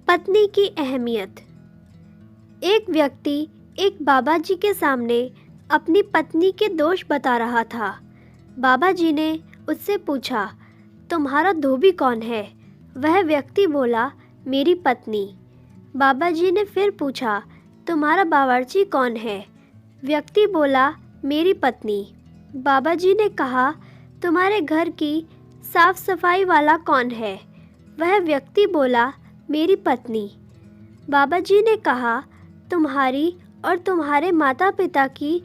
पत्नी की अहमियत। एक व्यक्ति एक बाबा जी के सामने अपनी पत्नी के दोष बता रहा था। बाबा जी ने उससे पूछा, तुम्हारा धोबी कौन है? वह व्यक्ति बोला, मेरी पत्नी। बाबा जी ने फिर पूछा, तुम्हारा बावर्ची कौन है? व्यक्ति बोला, मेरी पत्नी। बाबा जी ने कहा, तुम्हारे घर की साफ सफाई वाला कौन है? वह व्यक्ति बोला, मेरी पत्नी। बाबा जी ने कहा, तुम्हारी और तुम्हारे माता पिता की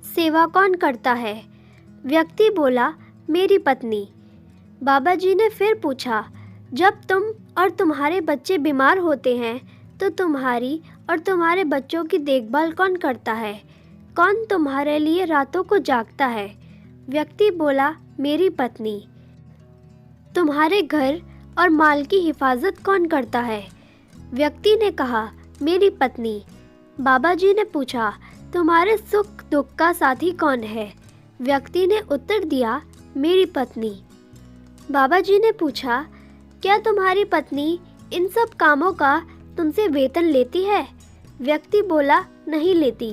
सेवा कौन करता है? व्यक्ति बोला, मेरी पत्नी। बाबा जी ने फिर पूछा, जब तुम और तुम्हारे बच्चे बीमार होते हैं तो तुम्हारी और तुम्हारे बच्चों की देखभाल कौन करता है? कौन तुम्हारे लिए रातों को जागता है? व्यक्ति बोला, मेरी पत्नी। तुम्हारे घर और माल की हिफाजत कौन करता है? व्यक्ति ने कहा, मेरी पत्नी। बाबा जी ने पूछा, तुम्हारे सुख दुख का साथी कौन है? व्यक्ति ने उत्तर दिया, मेरी पत्नी। बाबा जी ने पूछा, क्या तुम्हारी पत्नी इन सब कामों का तुमसे वेतन लेती है? व्यक्ति बोला, नहीं लेती।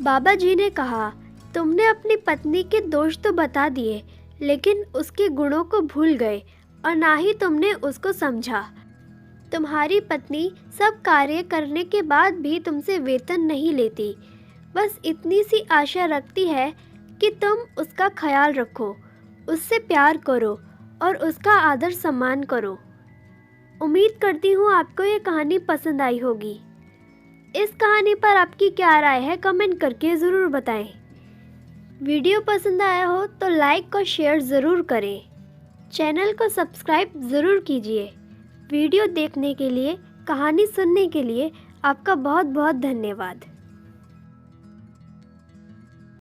बाबा जी ने कहा, तुमने अपनी पत्नी के दोष तो बता दिए, लेकिन उसके गुणों को भूल गए और ना ही तुमने उसको समझा। तुम्हारी पत्नी सब कार्य करने के बाद भी तुमसे वेतन नहीं लेती, बस इतनी सी आशा रखती है कि तुम उसका ख्याल रखो, उससे प्यार करो और उसका आदर सम्मान करो। उम्मीद करती हूँ आपको ये कहानी पसंद आई होगी। इस कहानी पर आपकी क्या राय है कमेंट करके ज़रूर बताएं। वीडियो पसंद आया हो तो लाइक और शेयर ज़रूर करें। चैनल को सब्सक्राइब ज़रूर कीजिए। वीडियो देखने के लिए, कहानी सुनने के लिए आपका बहुत बहुत धन्यवाद।